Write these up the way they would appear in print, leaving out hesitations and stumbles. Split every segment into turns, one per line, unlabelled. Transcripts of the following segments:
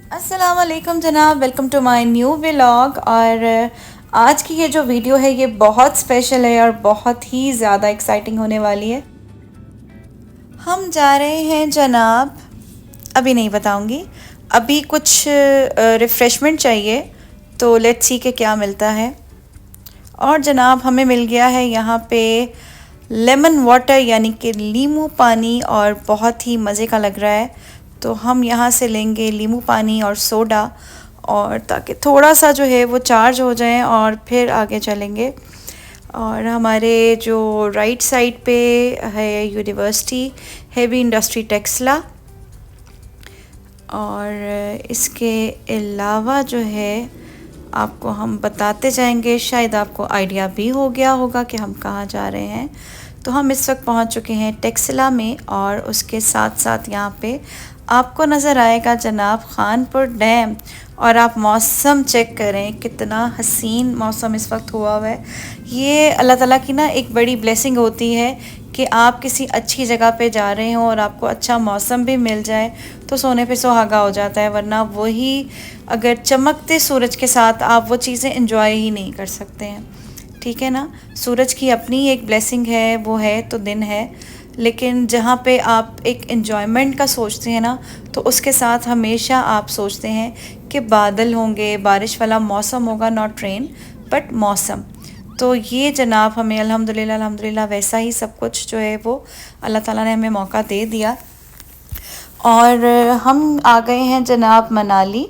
अस्सलाम वालेकुम जनाब, welcome to my new vlog. और आज की ये जो वीडियो है ये बहुत स्पेशल है और बहुत ही ज़्यादा एक्साइटिंग होने वाली है। हम जा रहे हैं जनाब, अभी नहीं बताऊंगी, अभी कुछ रिफ़्रेशमेंट चाहिए, तो लेट्स सी के क्या मिलता है। और जनाब हमें मिल गया है यहाँ पे लेमन वाटर यानी कि नींबू पानी, और बहुत ही मज़े का लग रहा है। तो हम यहाँ से लेंगे नींबू पानी और सोडा, और ताकि थोड़ा सा जो है वो चार्ज हो जाए और फिर आगे चलेंगे। और हमारे जो राइट साइड पे है यूनिवर्सिटी हेवी इंडस्ट्री टेक्सला, और इसके अलावा जो है आपको हम बताते जाएंगे। शायद आपको आइडिया भी हो गया होगा कि हम कहाँ जा रहे हैं। तो हम इस वक्त पहुँच चुके हैं टेक्सला में, और उसके साथ साथ यहाँ पे आपको नज़र आएगा जनाब खानपुर डैम। और आप मौसम चेक करें, कितना हसीन मौसम इस वक्त हुआ है। ये अल्लाह ताला की ना एक बड़ी ब्लेसिंग होती है कि आप किसी अच्छी जगह पे जा रहे हो और आपको अच्छा मौसम भी मिल जाए तो सोने पे सुहागा हो जाता है। वरना वही अगर चमकते सूरज के साथ आप वो चीज़ें एंजॉय ही नहीं कर सकते हैं, ठीक है ना। सूरज की अपनी एक ब्लेसिंग है, वो है तो दिन है, लेकिन जहाँ पे आप एक एन्जॉयमेंट का सोचते हैं ना, तो उसके साथ हमेशा आप सोचते हैं कि बादल होंगे, बारिश वाला मौसम होगा, नॉट रेन बट मौसम। तो ये जनाब हमें अल्हम्दुलिल्लाह अल्हम्दुलिल्लाह वैसा ही सब कुछ जो है वो अल्लाह ताला ने हमें मौका दे दिया। और हम आ गए हैं जनाब मनाली,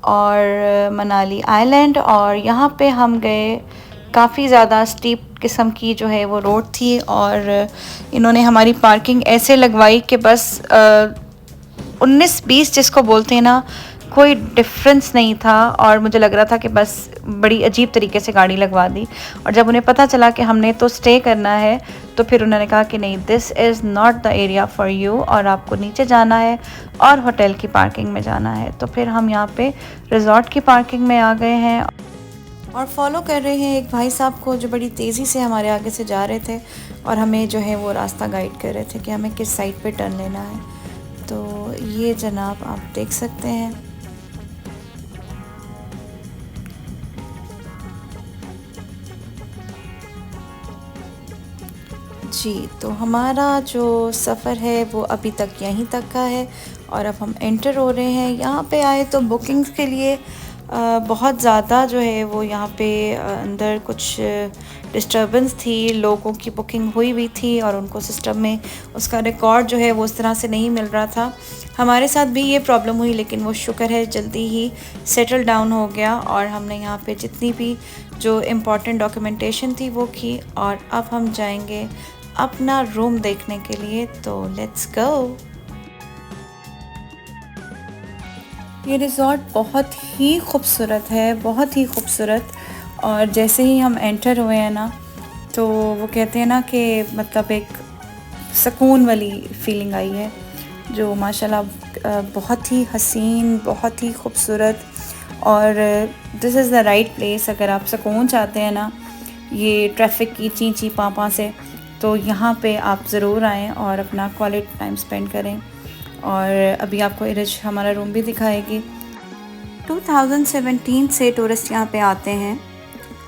और मनाली आइलैंड। और यहाँ पे हम गए, काफ़ी ज़्यादा स्टीप किस्म की जो है वो रोड थी, और इन्होंने हमारी पार्किंग ऐसे लगवाई कि बस 19-20 जिसको बोलते हैं ना, कोई डिफरेंस नहीं था। और मुझे लग रहा था कि बस बड़ी अजीब तरीके से गाड़ी लगवा दी। और जब उन्हें पता चला कि हमने तो स्टे करना है, तो फिर उन्होंने कहा कि नहीं, this is not the area for you, और आपको नीचे जाना है और होटल की पार्किंग में जाना है। तो फिर हम यहाँ पे रिज़ॉर्ट की पार्किंग में आ गए हैं और फॉलो कर रहे हैं एक भाई साहब को जो बड़ी तेज़ी से हमारे आगे से जा रहे थे, और हमें जो है वो रास्ता गाइड कर रहे थे कि हमें किस साइड पे टर्न लेना है। तो ये जनाब आप देख सकते हैं। जी, तो हमारा जो सफ़र है वो अभी तक यहीं तक का है, और अब हम एंटर हो रहे हैं। यहाँ पे आए तो बुकिंग्स के लिए बहुत ज़्यादा जो है वो यहाँ पे अंदर कुछ डिस्टर्बेंस थी। लोगों की बुकिंग हुई हुई थी और उनको सिस्टम में उसका रिकॉर्ड जो है वो उस तरह से नहीं मिल रहा था। हमारे साथ भी ये प्रॉब्लम हुई, लेकिन वो शुक्र है जल्दी ही सेटल डाउन हो गया, और हमने यहाँ पे जितनी भी जो इम्पोर्टेंट डॉक्यूमेंटेशन थी वो की। और अब हम जाएंगे अपना रूम देखने के लिए, तो लेट्स गो। ये रिज़ॉर्ट बहुत ही खूबसूरत है, बहुत ही खूबसूरत। और जैसे ही हम एंटर हुए हैं ना, तो वो कहते हैं ना कि मतलब एक सुकून वाली फीलिंग आई है, जो माशाल्लाह बहुत ही हसीन, बहुत ही खूबसूरत। और this is the right place अगर आप सुकून चाहते हैं ना, ये ट्रैफिक की ची ची पाँ से, तो यहाँ पे आप ज़रूर आएँ और अपना क्वालिटी टाइम स्पेंड करें। और अभी आपको इरज हमारा रूम भी दिखाएगी। 2017 से टूरिस्ट यहाँ पे आते हैं,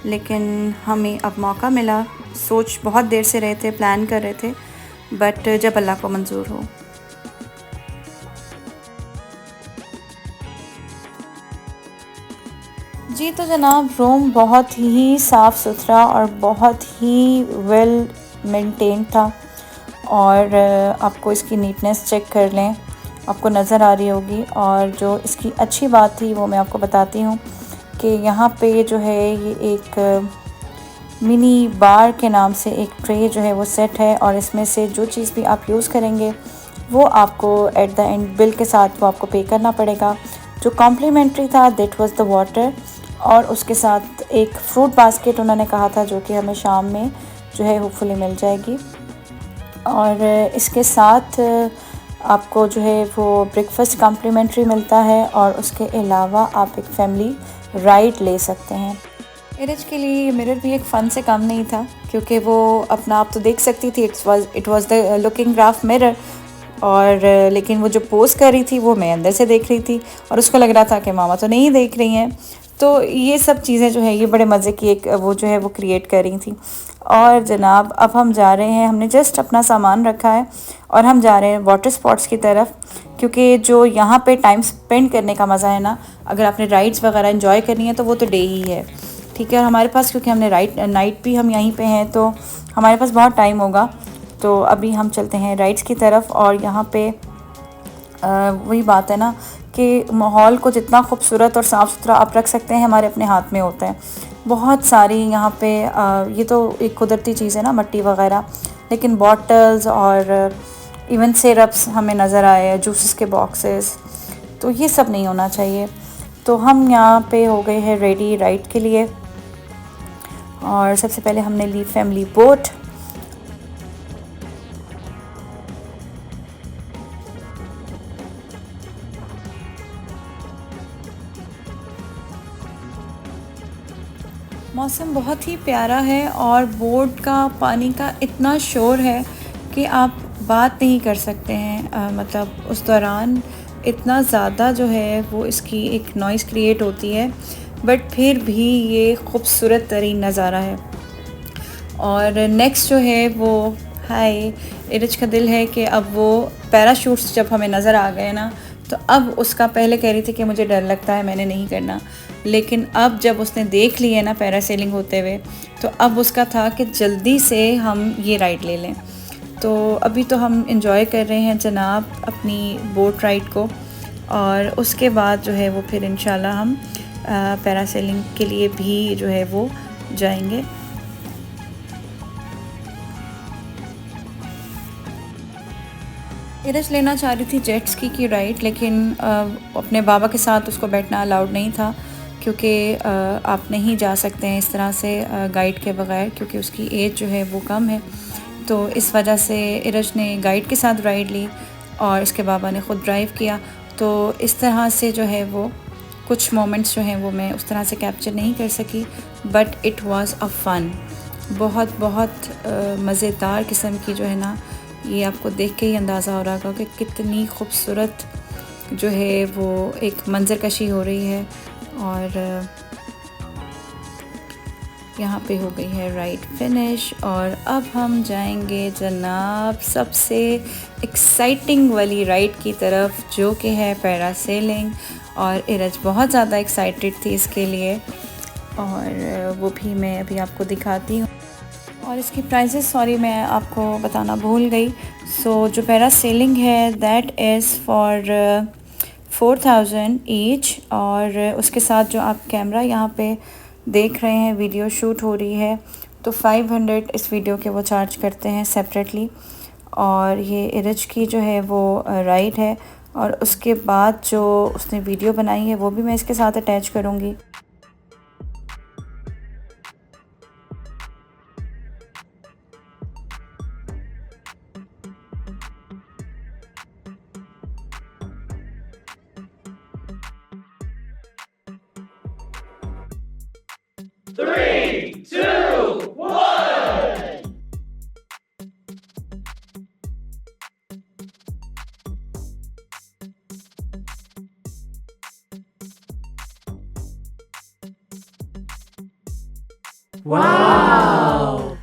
लेकिन हमें अब मौका मिला। सोच बहुत देर से रहे थे, प्लान कर रहे थे, बट जब अल्लाह को मंजूर हो। जी, तो जनाब रूम बहुत ही साफ़ सुथरा और बहुत ही वेल मेंटेन था। और आपको इसकी नीटनेस चेक कर लें, आपको नज़र आ रही होगी। और जो इसकी अच्छी बात थी वो मैं आपको बताती हूँ कि यहाँ पे जो है ये एक मिनी बार के नाम से एक ट्रे जो है वो सेट है, और इसमें से जो चीज़ भी आप यूज़ करेंगे वो आपको एट द एंड बिल के साथ वो आपको पे करना पड़ेगा। जो कॉम्प्लीमेंट्री था दैट वाज द वाटर, और उसके साथ एक फ्रूट बास्केट उन्होंने कहा था, जो कि हमें शाम में जो है होपफुली मिल जाएगी। और इसके साथ आपको जो है वो ब्रेकफास्ट कॉम्प्लीमेंट्री मिलता है, और उसके अलावा आप एक फैमिली राइड ले सकते हैं। इरज के लिए ये मिरर भी एक फ़न से कम नहीं था, क्योंकि वो अपना आप तो देख सकती थी। It was the looking glass mirror, और लेकिन वो जो पोज़ कर रही थी वो मैं अंदर से देख रही थी और उसको लग रहा था कि मामा तो नहीं देख रही हैं। तो ये सब चीज़ें जो है ये बड़े मज़े की एक वो जो है वो क्रिएट कर रही थी। और जनाब अब हम जा रहे हैं, हमने जस्ट अपना सामान रखा है और हम जा रहे हैं वाटर स्पॉट्स की तरफ, क्योंकि जो यहाँ पे टाइम स्पेंड करने का मज़ा है ना, अगर आपने राइड्स वगैरह एंजॉय करनी है तो वो तो डे ही है, ठीक है। और हमारे पास क्योंकि हमने नाइट भी हम यहीं पे हैं तो हमारे पास बहुत टाइम होगा। तो अभी हम चलते हैं राइड्स की तरफ। और यहाँ पे वही बात है ना कि माहौल को जितना खूबसूरत और साफ़ सुथरा आप रख सकते हैं हमारे अपने हाथ में होता है। बहुत सारी यहाँ पे ये तो एक कुदरती चीज़ है ना, मट्टी वगैरह, लेकिन बॉटल्स और इवन सिरप्स हमें नज़र आए, जूसेस के बॉक्सेस, तो ये सब नहीं होना चाहिए। तो हम यहाँ पे हो गए हैं रेडी राइड के लिए। और सबसे पहले हमने ली फैमिली बोट। मौसम बहुत ही प्यारा है और बोट का पानी का इतना शोर है कि आप बात नहीं कर सकते हैं। मतलब उस दौरान इतना ज़्यादा जो है वो इसकी एक नॉइज़ क्रिएट होती है, बट फिर भी ये खूबसूरत तरीन नज़ारा है। और नेक्स्ट जो है वो हाय, इरज का दिल है कि अब वो पैराशूट्स जब हमें नज़र आ गए ना, तो अब उसका, पहले कह रही थी कि मुझे डर लगता है, मैंने नहीं करना, लेकिन अब जब उसने देख लिए ना पैरासेलिंग होते हुए, तो अब उसका था कि जल्दी से हम ये राइड ले लें। तो अभी तो हम इंजॉय कर रहे हैं जनाब अपनी बोट राइड को, और उसके बाद जो है वो फिर इंशाल्लाह हम पैरासेलिंग के लिए भी जो है वो जाएंगे। इरज लेना चाह रही थी जेट स्की की राइड, लेकिन अपने बाबा के साथ उसको बैठना अलाउड नहीं था, क्योंकि आप नहीं जा सकते हैं इस तरह से गाइड के बगैर, क्योंकि उसकी एज जो है वो कम है। तो इस वजह से इरज ने गाइड के साथ राइड ली और इसके बाबा ने ख़ुद ड्राइव किया। तो इस तरह से जो है वो कुछ मोमेंट्स जो हैं वो मैं उस तरह से कैप्चर नहीं कर सकी, बट इट वाज़ अ फ़न। बहुत बहुत मज़ेदार किस्म की जो है ना, ये आपको देख के ही अंदाज़ा हो रहा होगा कि कितनी खूबसूरत जो है वो एक मंजर कशी हो रही है। और यहाँ पे हो गई है राइड फिनिश, और अब हम जाएंगे जनाब सबसे एक्साइटिंग वाली राइड की तरफ, जो कि है पैरासेलिंग। और इरज बहुत ज़्यादा एक्साइटेड थी इसके लिए, और वो भी मैं अभी आपको दिखाती हूँ। और इसकी प्राइसेस सॉरी मैं आपको बताना भूल गई। सो जो पैरासेलिंग है दैट इज़ फॉर 4000 ईच, और उसके साथ जो आप कैमरा यहाँ पे देख रहे हैं, वीडियो शूट हो रही है, तो 500 इस वीडियो के वो चार्ज करते हैं सेपरेटली। और ये इरज की जो है वो राइड है, और उसके बाद जो उसने वीडियो बनाई है वो भी मैं इसके साथ अटैच करूँगी।
Three, two, one. Wow.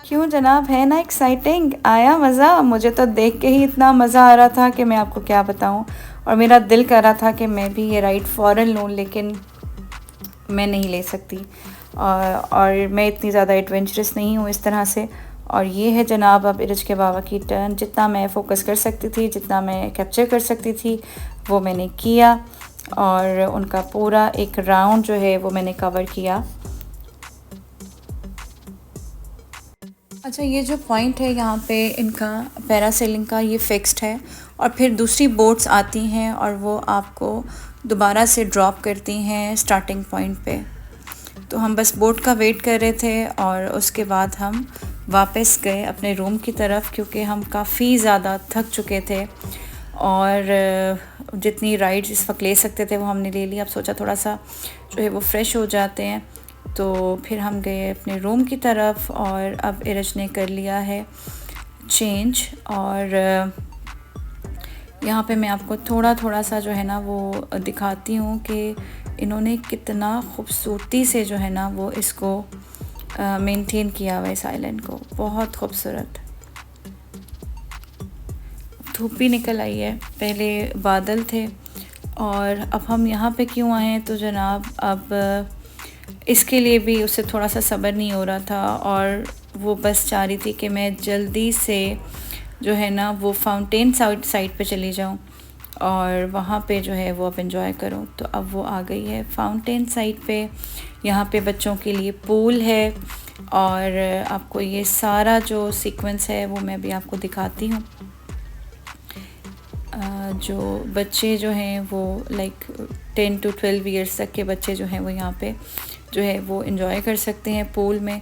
क्यों जनाब, है ना एक्साइटिंग? आया मज़ा? मुझे तो देख के ही इतना मज़ा आ रहा था कि मैं आपको क्या बताऊं। और मेरा दिल कर रहा था कि मैं भी ये राइड फ़ौरन लूँ, लेकिन मैं नहीं ले सकती। और मैं इतनी ज़्यादा एडवेंचरस नहीं हूँ इस तरह से। और ये है जनाब अब इरज के बाबा की टर्न। जितना मैं फ़ोकस कर सकती थी, जितना मैं कैप्चर कर सकती थी, वो मैंने किया। और उनका पूरा एक राउंड जो है वो मैंने कवर किया। अच्छा, ये जो पॉइंट है यहाँ पे इनका पैरासेलिंग का, ये फ़िक्स्ड है। और फिर दूसरी बोट्स आती हैं और वो आपको दोबारा से ड्रॉप करती हैं स्टार्टिंग पॉइंट पे। तो हम बस बोट का वेट कर रहे थे और उसके बाद हम वापस गए अपने रूम की तरफ, क्योंकि हम काफ़ी ज़्यादा थक चुके थे। और जितनी राइड्स इस वक्त ले सकते थे वो हमने ले ली। अब सोचा थोड़ा सा जो है वो फ्रेश हो जाते हैं, तो फिर हम गए अपने रूम की तरफ। और अब इरज ने कर लिया है चेंज। और यहाँ पे मैं आपको थोड़ा सा जो है ना वो दिखाती हूँ कि इन्होंने कितना खूबसूरती से जो है ना वो इसको मेंटेन किया हुआ इस आइलैंड को। बहुत खूबसूरत। धूप भी निकल आई है, पहले बादल थे। और अब हम यहाँ पे क्यों आए हैं तो जनाब, अब इसके लिए भी उससे थोड़ा सा सब्र नहीं हो रहा था। और वो बस चाह रही थी कि मैं जल्दी से जो है ना वो फाउंटेन साइड पे चली जाऊँ और वहाँ पे जो है वो अब एंजॉय करूँ। तो अब वो आ गई है फाउंटेन साइड पे। यहाँ पे बच्चों के लिए पूल है। और आपको ये सारा जो सीक्वेंस है वो मैं भी आपको दिखाती हूँ। जो बच्चे जो हैं वो लाइक 10 to 12 ईयर्स तक के बच्चे जो हैं वो यहाँ पे जो है वो एंजॉय कर सकते हैं पूल में।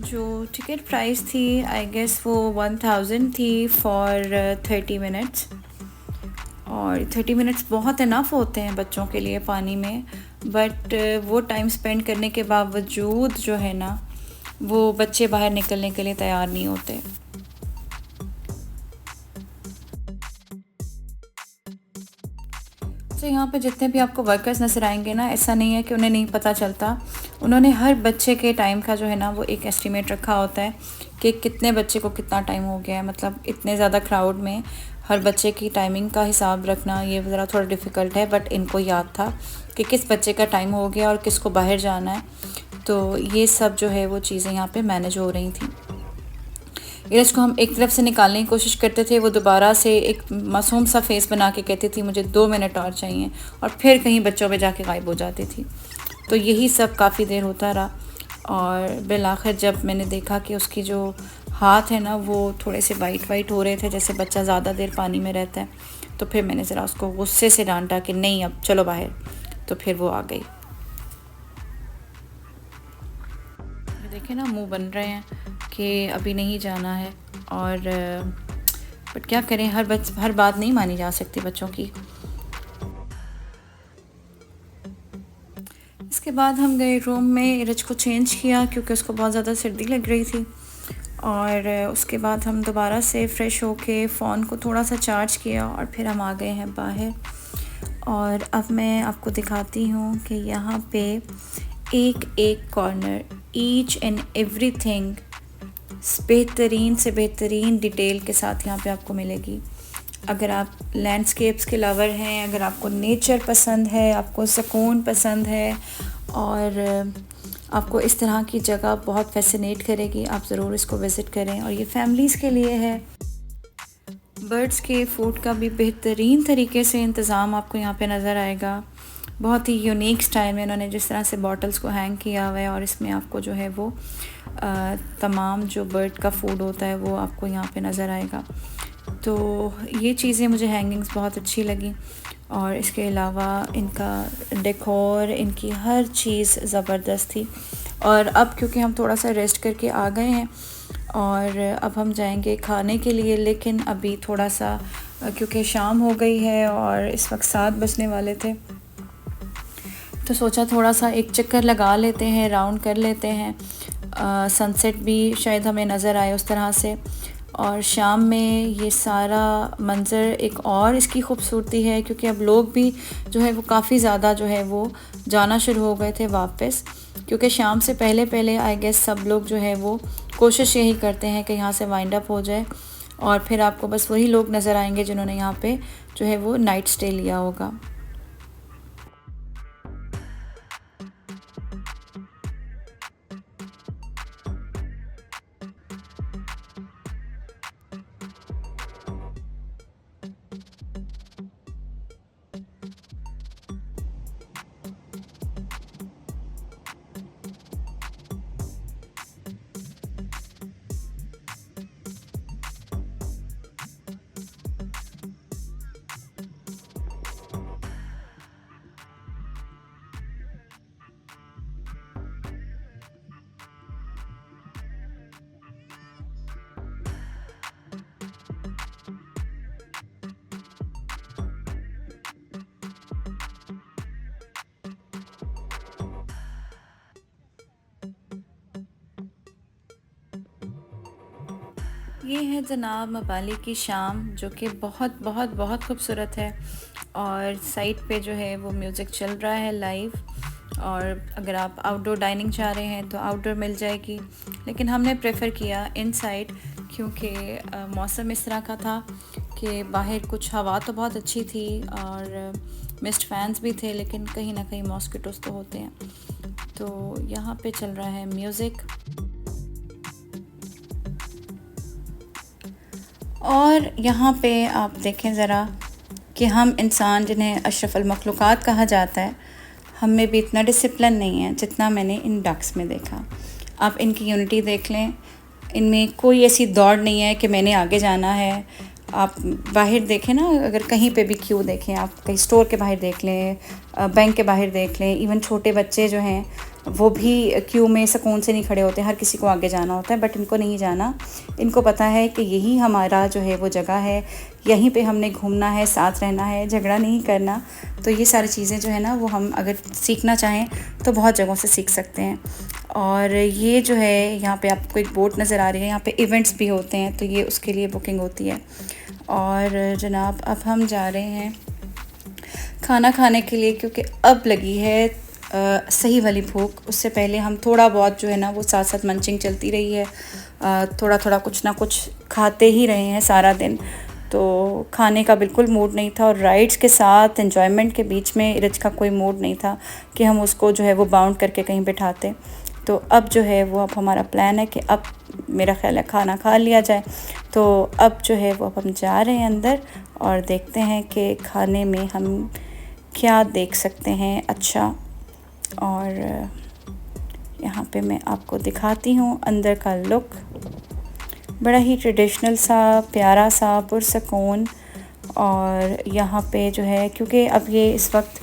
जो टिकट प्राइस थी आई गेस वो 1000 थी फॉर 30 मिनट्स। और 30 मिनट्स बहुत इनफ होते हैं बच्चों के लिए पानी में, बट वो टाइम स्पेंड करने के बावजूद जो है ना वो बच्चे बाहर निकलने के लिए तैयार नहीं होते। तो यहाँ पे जितने भी आपको वर्कर्स नज़र आएंगे ना, ऐसा नहीं है कि उन्हें नहीं पता चलता। उन्होंने हर बच्चे के टाइम का जो है ना वो एक एस्टिमेट रखा होता है कि कितने बच्चे को कितना टाइम हो गया है। मतलब इतने ज़्यादा क्राउड में हर बच्चे की टाइमिंग का हिसाब रखना ये ज़रा थोड़ा डिफ़िकल्ट है, बट इनको याद था कि किस बच्चे का टाइम हो गया और किसको बाहर जाना है। तो ये सब जो है वो चीज़ें यहाँ पे मैनेज हो रही थी। इरज को हम एक तरफ से निकालने की कोशिश करते थे, वो दोबारा से एक मासूम सा फेस बना के कहती थी मुझे 2 मिनट और चाहिए, और फिर कहीं बच्चों पे जाके गायब हो जाती थी। तो यही सब काफ़ी देर होता रहा। और बिल आखिर जब मैंने देखा कि उसकी जो हाथ है ना वो थोड़े से वाइट हो रहे थे, जैसे बच्चा ज़्यादा देर पानी में रहता है, तो फिर मैंने ज़रा उसको गुस्से से डांटा कि नहीं अब चलो बाहर। तो फिर वो आ गई। देखे ना मुंह बन रहे हैं कि अभी नहीं जाना है। और बट क्या करें, हर बात नहीं मानी जा सकती बच्चों की। इसके बाद हम गए रूम में, इरज को चेंज किया क्योंकि उसको बहुत ज़्यादा सर्दी लग रही थी। और उसके बाद हम दोबारा से फ़्रेश होके फ़ोन को थोड़ा सा चार्ज किया और फिर हम आ गए हैं बाहर। और अब मैं आपको दिखाती हूँ कि यहाँ पे एक कॉर्नर, ईच एंड एवरीथिंग बेहतरीन से बेहतरीन डिटेल के साथ यहाँ पे आपको मिलेगी। अगर आप लैंडस्केप्स के लवर हैं, अगर आपको नेचर पसंद है, आपको सुकून पसंद है और आपको इस तरह की जगह बहुत फैसिनेट करेगी, आप ज़रूर इसको विज़िट करें। और ये फैमिलीज़ के लिए है। बर्ड्स के फूड का भी बेहतरीन तरीके से इंतज़ाम आपको यहाँ पे नज़र आएगा। बहुत ही यूनिक स्टाइल में इन्होंने जिस तरह से बॉटल्स को हैंग किया हुआ है, और इसमें आपको जो है वो तमाम जो बर्ड का फूड होता है वो आपको यहाँ पे नज़र आएगा। तो ये चीज़ें मुझे हैंगिंग्स बहुत अच्छी लगी। और इसके अलावा इनका डेकोर, इनकी हर चीज़ ज़बरदस्त थी। और अब क्योंकि हम थोड़ा सा रेस्ट करके आ गए हैं और अब हम जाएंगे खाने के लिए, लेकिन अभी थोड़ा सा क्योंकि शाम हो गई है और इस वक्त 7 बजने वाले थे, तो सोचा थोड़ा सा एक चक्कर लगा लेते हैं, राउंड कर लेते हैं। सनसेट भी शायद हमें नज़र आए उस तरह से। और शाम में ये सारा मंज़र एक और इसकी खूबसूरती है, क्योंकि अब लोग भी जो है वो काफ़ी ज़्यादा जो है वो जाना शुरू हो गए थे वापस। क्योंकि शाम से पहले पहले आई गेस सब लोग जो है वो कोशिश यही करते हैं कि यहाँ से वाइंड अप हो जाए, और फिर आपको बस वही लोग नज़र आएंगे जिन्होंने यहाँ पे जो है वो नाइट स्टे लिया होगा। ये है जनाब मबाली की शाम, जो कि बहुत बहुत बहुत खूबसूरत है। और साइड पे जो है वो म्यूज़िक चल रहा है लाइव, और अगर आप आउटडोर डाइनिंग चाह रहे हैं तो आउटडोर मिल जाएगी, लेकिन हमने प्रेफर किया इनसाइड, क्योंकि मौसम इस तरह का था कि बाहर कुछ हवा तो बहुत अच्छी थी और मिस्ट फैंस भी थे, लेकिन कहीं ना कहीं मॉस्किटोज़ तो होते हैं। तो यहाँ पे चल रहा है म्यूज़िक, और यहाँ पे आप देखें ज़रा कि हम इंसान जिन्हें अशरफुल मखलूक़ात कहा जाता है, हम में भी इतना डिसिप्लिन नहीं है जितना मैंने इन डक्स में देखा। आप इनकी यूनिटी देख लें, इनमें कोई ऐसी दौड़ नहीं है कि मैंने आगे जाना है। आप बाहर देखें ना, अगर कहीं पे भी क्यू देखें, आप कहीं स्टोर के बाहर देख लें, बैंक के बाहर देख लें, इवन छोटे बच्चे जो हैं वो भी क्यू में सुकून से नहीं खड़े होते, हर किसी को आगे जाना होता है, बट इनको नहीं जाना। इनको पता है कि यही हमारा जो है वो जगह है, यहीं पे हमने घूमना है, साथ रहना है, झगड़ा नहीं करना। तो ये सारी चीज़ें जो है ना वो हम अगर सीखना चाहें तो बहुत जगहों से सीख सकते हैं। और ये जो है यहाँ पे आपको एक बोट नज़र आ रही है, यहाँ पे इवेंट्स भी होते हैं, तो ये उसके लिए बुकिंग होती है। और जनाब अब हम जा रहे हैं खाना खाने के लिए, क्योंकि अब लगी है सही वाली भूख। उससे पहले हम थोड़ा बहुत जो है ना वो साथ साथ मंचिंग चलती रही है, थोड़ा थोड़ा कुछ ना कुछ खाते ही रहे हैं सारा दिन। तो खाने का बिल्कुल मूड नहीं था, और राइड्स के साथ एंजॉयमेंट के बीच में इरज का कोई मूड नहीं था कि हम उसको जो है वो बाउंड करके कहीं बिठाते। तो अब जो है वो अब हमारा प्लान है कि अब मेरा ख्याल है खाना खा लिया जाए। तो अब जो है वो अब हम जा रहे हैं अंदर और देखते हैं कि खाने में हम क्या देख सकते हैं अच्छा। और यहाँ पे मैं आपको दिखाती हूँ अंदर का लुक, बड़ा ही ट्रेडिशनल सा, प्यारा सा, पुरसकून। और यहाँ पे जो है, क्योंकि अब ये इस वक्त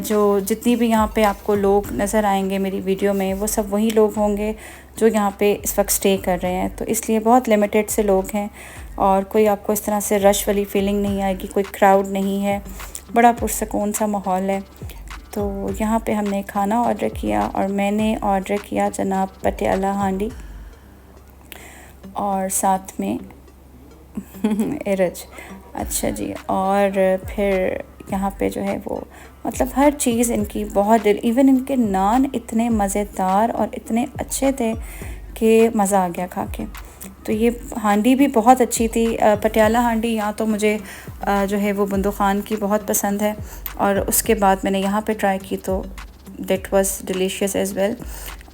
जो जितनी भी यहाँ पे आपको लोग नज़र आएंगे मेरी वीडियो में, वो सब वही लोग होंगे जो यहाँ पे इस वक्त स्टे कर रहे हैं। तो इसलिए बहुत लिमिटेड से लोग हैं, और कोई आपको इस तरह से रश वाली फ़ीलिंग नहीं आएगी, कोई क्राउड नहीं है, बड़ा पुरसकून सा माहौल है। तो यहाँ पे हमने खाना ऑर्डर किया, और मैंने ऑर्डर किया जनाब पटियाला हांडी, और साथ में इरज। अच्छा जी। और फिर यहाँ पे जो है वो मतलब हर चीज़ इनकी बहुत इवन इनके नान इतने मज़ेदार और इतने अच्छे थे कि मज़ा आ गया खा के। तो ये हांडी भी बहुत अच्छी थी, पटियाला हांडी। यहाँ तो मुझे जो है वो बंदो खान की बहुत पसंद है, और उसके बाद मैंने यहाँ पे ट्राई की तो that was delicious as well.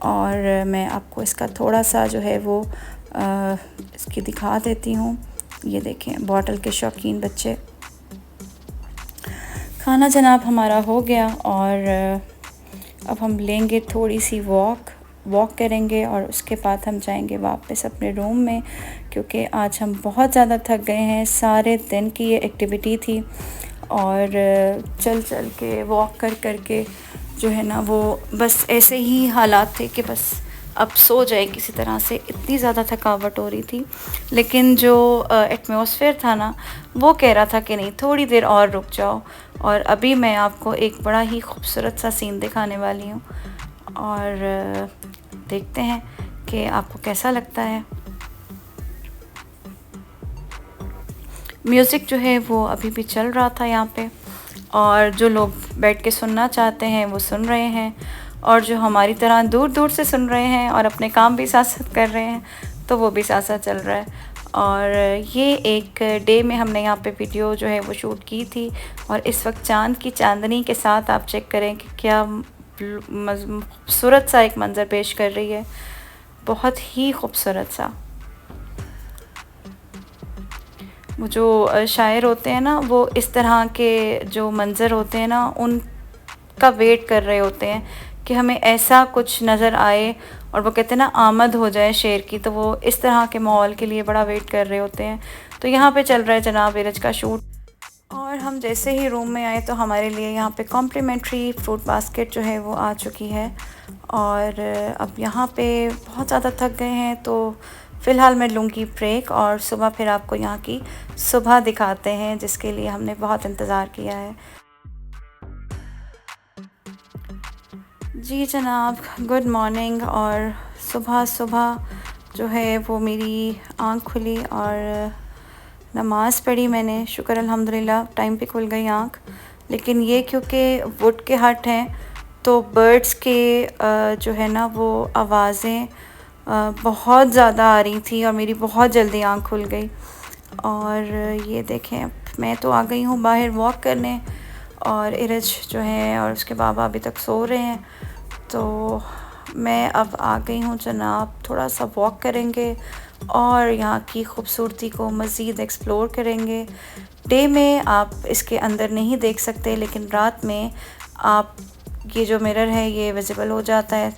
और मैं आपको इसका थोड़ा सा जो है वो इसकी दिखा देती हूँ। ये देखें, बॉटल के शौकीन बच्चे। खाना जनाब हमारा हो गया, और अब हम लेंगे थोड़ी सी वॉक करेंगे, और उसके बाद हम जाएंगे वापस अपने रूम में, क्योंकि आज हम बहुत ज़्यादा थक गए हैं। सारे दिन की ये एक्टिविटी थी, और चल के वॉक कर के जो है ना वो बस ऐसे ही हालात थे कि बस अब सो जाए किसी तरह से, इतनी ज़्यादा थकावट हो रही थी। लेकिन जो एटमॉस्फेयर था ना वो कह रहा था कि नहीं, थोड़ी देर और रुक जाओ। और अभी मैं आपको एक बड़ा ही खूबसूरत सा सीन दिखाने वाली हूँ, और देखते हैं कि आपको कैसा लगता है। म्यूज़िक जो है वो अभी भी चल रहा था यहाँ पे, और जो लोग बैठ के सुनना चाहते हैं वो सुन रहे हैं। और जो हमारी तरह दूर दूर से सुन रहे हैं और अपने काम भी साथ साथ कर रहे हैं, तो वो भी साथ साथ चल रहा है। और ये एक डे में हमने यहाँ पे वीडियो जो है वो शूट की थी, और इस वक्त चांद की चांदनी के साथ आप चेक करें कि क्या खूबसूरत सा एक मंज़र पेश कर रही है, बहुत ही खूबसूरत सा। वो जो शायर होते हैं ना, वो इस तरह के जो मंज़र होते हैं ना, उनका वेट कर रहे होते हैं कि हमें ऐसा कुछ नज़र आए, और वो कहते हैं ना आमद हो जाए शेर की, तो वो इस तरह के माहौल के लिए बड़ा वेट कर रहे होते हैं। तो यहाँ पे चल रहा है जनाब इरज का शूट, और हम जैसे ही रूम में आए तो हमारे लिए यहाँ पे कॉम्प्लीमेंट्री फ्रूट बास्केट जो है वो आ चुकी है। और अब यहाँ पे बहुत ज़्यादा थक गए हैं, तो फ़िलहाल मैं लूँगी ब्रेक, और सुबह फिर आपको यहाँ की सुबह दिखाते हैं, जिसके लिए हमने बहुत इंतज़ार किया है। जी जनाब, गुड मॉर्निंग। और सुबह सुबह जो है वो मेरी आँख खुली और नमाज़ पढ़ी मैंने, शुक्र अल्हम्दुलिल्लाह टाइम पे खुल गई आँख। लेकिन ये क्योंकि वुड के हट हैं, तो बर्ड्स के जो है ना वो आवाज़ें बहुत ज़्यादा आ रही थी, और मेरी बहुत जल्दी आँख खुल गई। और ये देखें, मैं तो आ गई हूँ बाहर वॉक करने, और इरज जो है और उसके बाबा अभी तक सो रहे हैं। तो मैं अब आ गई हूँ जनाब, थोड़ा सा वॉक करेंगे और यहाँ की खूबसूरती को मज़ीद एक्सप्लोर करेंगे। डे में आप इसके अंदर नहीं देख सकते, लेकिन रात में आप ये जो मिरर है ये विजिबल हो जाता है।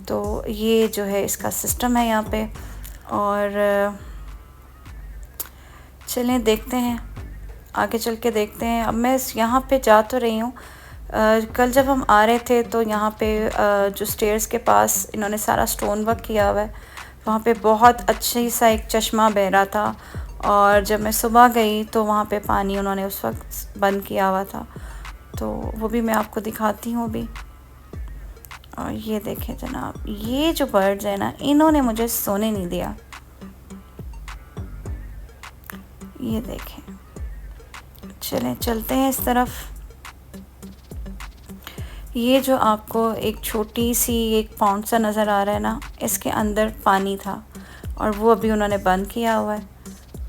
तो ये जो है इसका सिस्टम है यहाँ पे। और चलें देखते हैं, आगे चल के देखते हैं। अब मैं यहाँ पे जा तो रही हूँ, कल जब हम आ रहे थे तो यहाँ पे जो स्टेयर्स के पास इन्होंने सारा स्टोन वर्क किया हुआ है, वहाँ पे बहुत अच्छी सा एक चश्मा बह रहा था। और जब मैं सुबह गई तो वहाँ पे पानी उन्होंने उस वक्त बंद किया हुआ था, तो वो भी मैं आपको दिखाती हूँ अभी। और ये देखें जनाब, ये जो बर्ड्स हैं ना, इन्होंने मुझे सोने नहीं दिया। ये देखें, चलें चलते हैं इस तरफ। ये जो आपको एक छोटी सी एक पॉन्ड सा नज़र आ रहा है ना, इसके अंदर पानी था, और वो अभी उन्होंने बंद किया हुआ है।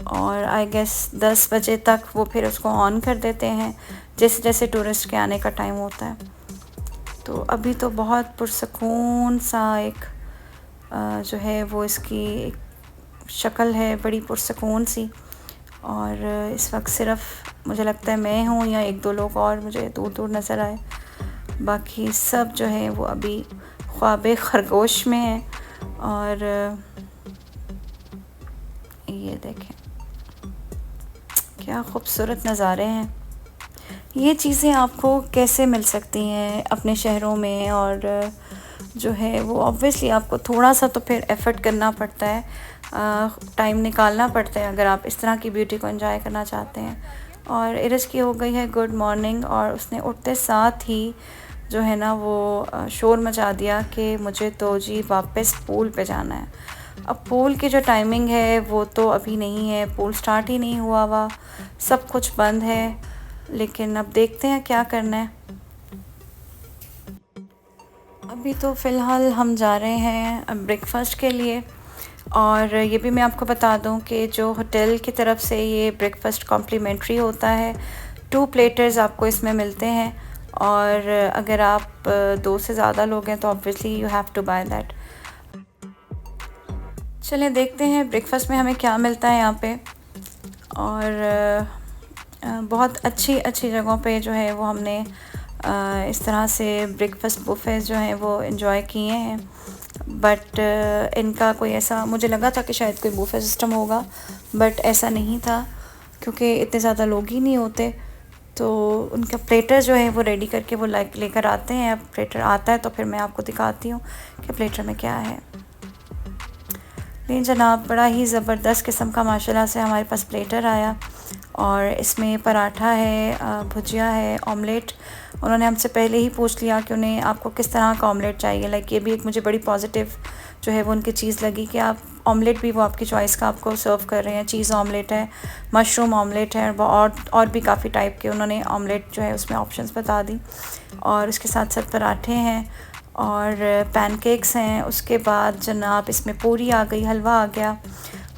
और आई गेस 10 बजे तक वो फिर उसको ऑन कर देते हैं, जैसे जैसे टूरिस्ट के आने का टाइम होता है। तो अभी तो बहुत पुरसकून सा एक जो है वो इसकी एक शक्ल है, बड़ी पुरसकून सी। और इस वक्त सिर्फ मुझे लगता है मैं हूँ या एक दो लोग और मुझे दूर दूर नज़र आए, बाकी सब जो है वो अभी ख्वाबे खरगोश में है। और ये देखें क्या खूबसूरत नज़ारे हैं। ये चीज़ें आपको कैसे मिल सकती हैं अपने शहरों में, और जो है वो ऑब्वियसली आपको थोड़ा सा तो फिर एफ़र्ट करना पड़ता है, टाइम निकालना पड़ता है अगर आप इस तरह की ब्यूटी को एंजॉय करना चाहते हैं। और इरज की हो गई है गुड मॉर्निंग, और उसने उठते साथ ही जो है ना वो शोर मचा दिया कि मुझे तो जी वापस पूल पे जाना है। अब पूल की जो टाइमिंग है वो तो अभी नहीं है, पूल स्टार्ट ही नहीं हुआ हुआ, सब कुछ बंद है। लेकिन अब देखते हैं क्या करना है। अभी तो फ़िलहाल हम जा रहे हैं ब्रेकफ़ास्ट के लिए। और ये भी मैं आपको बता दूं कि जो होटल की तरफ से ये ब्रेकफ़ास्ट कॉम्प्लीमेंट्री होता है, 2 प्लेटर्स आपको इसमें मिलते हैं। और अगर आप 2 से ज़्यादा लोग हैं तो obviously you have to buy that. चलें देखते हैं ब्रेकफ़ास्ट में हमें क्या मिलता है यहाँ पे। और बहुत अच्छी अच्छी जगहों पे जो है वो हमने इस तरह से ब्रेकफ़ास्ट बुफ़ेज़ जो हैं वो एंजॉय किए हैं। बट इनका कोई ऐसा, मुझे लगा था कि शायद कोई बुफ़े सिस्टम होगा, बट ऐसा नहीं था क्योंकि इतने ज़्यादा लोग ही नहीं होते। तो उनका प्लेटर जो है वो रेडी करके वो लेकर आते हैं। अब प्लेटर आता है तो फिर मैं आपको दिखाती हूँ कि प्लेटर में क्या है। नहीं जनाब, बड़ा ही ज़बरदस्त किस्म का माशाल्लाह से हमारे पास प्लेटर आया, और इसमें पराठा है, भुजिया है, ऑमलेट। उन्होंने हमसे पहले ही पूछ लिया कि उन्हें आपको किस तरह का ऑमलेट चाहिए। लाइक ये भी एक मुझे बड़ी पॉजिटिव जो है वो उनकी चीज़ लगी कि आप ऑमलेट भी वो आपकी चॉइस का आपको सर्व कर रहे हैं। चीज़ ऑमलेट है, मशरूम ऑमलेट है, और भी काफ़ी टाइप के उन्होंने ऑमलेट जो है उसमें ऑप्शंस बता दी। और उसके साथ साथ पराठे हैं, और पैनकेक्स हैं। उसके बाद जनाब इसमें पूरी आ गई, हलवा आ गया।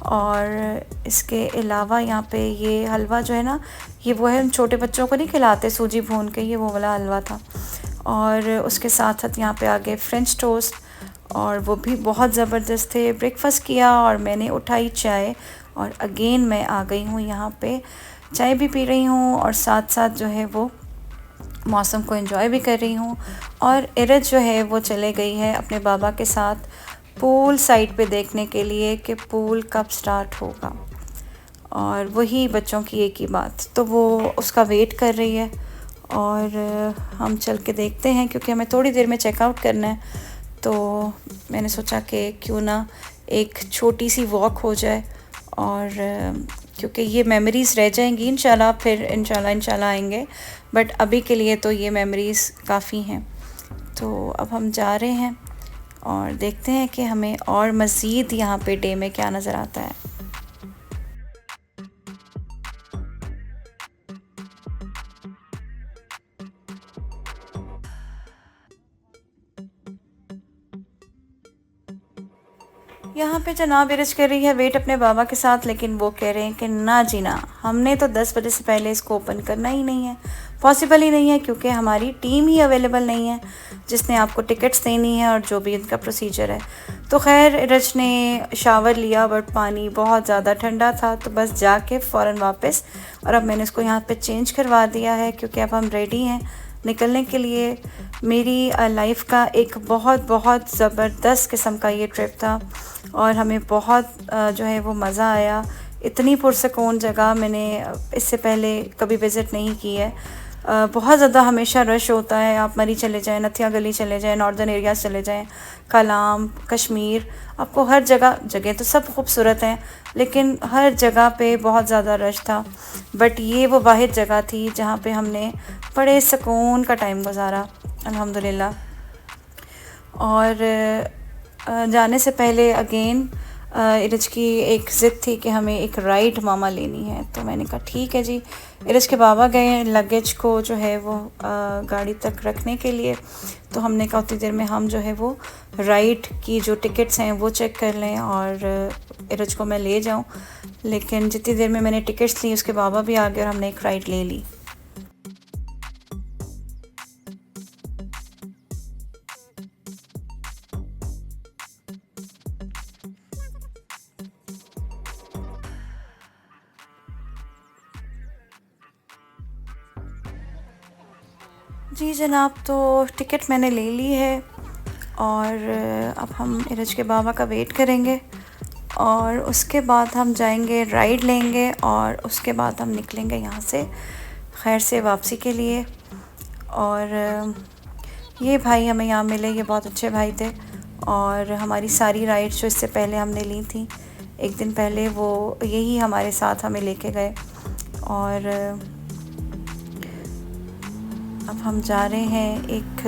और इसके अलावा यहाँ पे ये हलवा जो है ना, ये वो है, उन छोटे बच्चों को नहीं खिलाते सूजी भून के, ये वो वाला हलवा था। और उसके साथ साथ यहाँ पे आ गए फ्रेंच टोस्ट, और वो भी बहुत ज़बरदस्त थे। ब्रेकफास्ट किया और मैंने उठाई चाय, और अगेन मैं आ गई हूँ यहाँ पे, चाय भी पी रही हूँ और साथ साथ जो है वो मौसम को एंजॉय भी कर रही हूँ। और इरज जो है वो चले गई है अपने बाबा के साथ पूल साइड पे देखने के लिए कि पूल कब स्टार्ट होगा, और वही बच्चों की एक ही बात, तो वो उसका वेट कर रही है। और हम चल के देखते हैं क्योंकि हमें थोड़ी देर में चेकआउट करना है, तो मैंने सोचा कि क्यों ना एक छोटी सी वॉक हो जाए, और क्योंकि ये मेमोरीज़ रह जाएंगी इंशाल्लाह, फिर इंशाल्लाह आएंगे, बट अभी के लिए तो ये मेमोरीज़ काफ़ी हैं। तो अब हम जा रहे हैं और देखते हैं कि हमें और मज़ीद यहाँ पे डे में क्या नज़र आता है। यहाँ पे जनाब इरज कर रही है वेट अपने बाबा के साथ, लेकिन वो कह रहे हैं कि ना जी ना, हमने तो 10 बजे से पहले इसको ओपन करना ही नहीं है, पॉसिबल ही नहीं है, क्योंकि हमारी टीम ही अवेलेबल नहीं है जिसने आपको टिकट्स देनी है और जो भी इनका प्रोसीजर है। तो खैर इरज ने शावर लिया, बट पानी बहुत ज़्यादा ठंडा था, तो बस जाके फ़ौरन वापस, और अब मैंने इसको यहाँ पे चेंज करवा दिया है क्योंकि अब हम रेडी हैं निकलने के लिए। मेरी लाइफ का एक बहुत बहुत ज़बरदस्त किस्म का ये ट्रिप था, और हमें बहुत जो है वो मज़ा आया। इतनी पुरसकून जगह मैंने इससे पहले कभी विज़िट नहीं की है। बहुत ज़्यादा हमेशा रश होता है, आप मरी चले जाएं, नथिया गली चले जाएं, नॉर्दर्न एरियाज़ चले जाएं, कलाम, कश्मीर, आपको हर जगह तो सब खूबसूरत हैं, लेकिन हर जगह पे बहुत ज़्यादा रश था। बट ये वो वाहिद जगह थी जहाँ पे हमने बड़े सुकून का टाइम गुजारा अल्हम्दुलिल्लाह। और जाने से पहले अगेन इरज की एक ज़िद थी कि हमें एक राइड मामा लेनी है, तो मैंने कहा ठीक है जी। इरज के बाबा गए लगेज को जो है वो गाड़ी तक रखने के लिए, तो हमने कहा उतनी देर में हम जो है वो राइड की जो टिकट्स हैं वो चेक कर लें और इरज को मैं ले जाऊं। लेकिन जितनी देर में मैंने टिकट्स ली उसके बाबा भी आ गए और हमने एक राइड ले ली। जी जनाब, तो टिकट मैंने ले ली है, और अब हम इरज के बाबा का वेट करेंगे, और उसके बाद हम जाएंगे राइड लेंगे, और उसके बाद हम निकलेंगे यहाँ से खैर से वापसी के लिए। और ये भाई हमें यहाँ मिले, ये बहुत अच्छे भाई थे, और हमारी सारी राइड्स जो इससे पहले हमने ली थी एक दिन पहले, वो यही हमारे साथ हमें लेके गए। और अब हम जा रहे हैं एक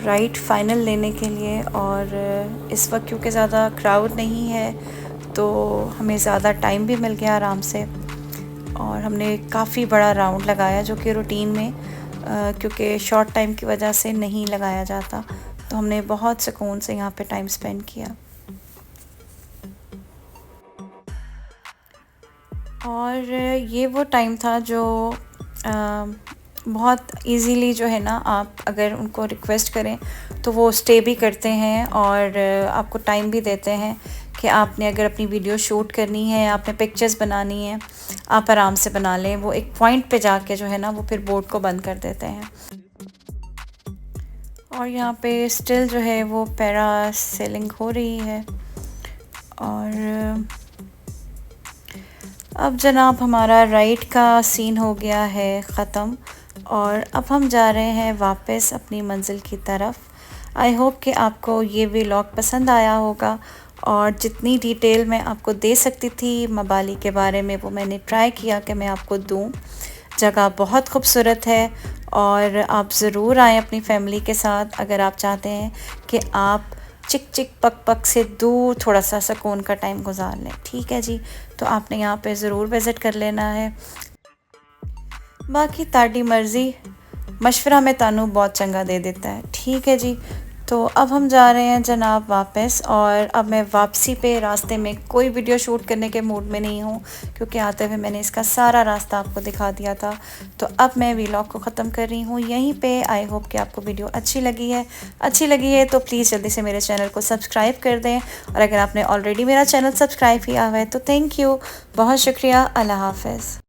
राइड फ़ाइनल लेने के लिए, और इस वक्त क्योंकि ज़्यादा क्राउड नहीं है तो हमें ज़्यादा टाइम भी मिल गया आराम से, और हमने काफ़ी बड़ा राउंड लगाया जो कि रूटीन में क्योंकि शॉर्ट टाइम की वजह से नहीं लगाया जाता, तो हमने बहुत सुकून से यहाँ पे टाइम स्पेंड किया। और ये वो टाइम था जो बहुत इजीली जो है ना, आप अगर उनको रिक्वेस्ट करें तो वो स्टे भी करते हैं और आपको टाइम भी देते हैं कि आपने अगर अपनी वीडियो शूट करनी है, आपने पिक्चर्स बनानी है, आप आराम से बना लें। वो एक पॉइंट पे जाके जो है ना वो फिर बोर्ड को बंद कर देते हैं। और यहाँ पे स्टिल जो है वो पैरासेलिंग हो रही है। और अब जनाब हमारा राइड का सीन हो गया है ख़त्म, और अब हम जा रहे हैं वापस अपनी मंजिल की तरफ। आई होप कि आपको ये व्लॉग पसंद आया होगा, और जितनी डिटेल मैं आपको दे सकती थी मबाली के बारे में वो मैंने ट्राई किया कि मैं आपको दूं। जगह बहुत खूबसूरत है, और आप ज़रूर आएँ अपनी फैमिली के साथ अगर आप चाहते हैं कि आप चिक चिक पक पक से दूर थोड़ा सा सुकून का टाइम गुजार लें। ठीक है जी, तो आपने यहाँ पे ज़रूर विज़िट कर लेना है। बाकी ताड़ी मर्ज़ी, मशवरा में तानू बहुत चंगा दे देता है। ठीक है जी, तो अब हम जा रहे हैं जनाब वापस, और अब मैं वापसी पे रास्ते में कोई वीडियो शूट करने के मूड में नहीं हूँ, क्योंकि आते हुए मैंने इसका सारा रास्ता आपको दिखा दिया था। तो अब मैं व्लॉग को ख़त्म कर रही हूँ यहीं पे। आई होप कि आपको वीडियो अच्छी लगी है तो प्लीज़ जल्दी से मेरे चैनल को सब्सक्राइब कर दें, और अगर आपने ऑलरेडी मेरा चैनल सब्सक्राइब किया हुआ है तो थैंक यू, बहुत शुक्रिया। अल्लाह हाफ़िज़।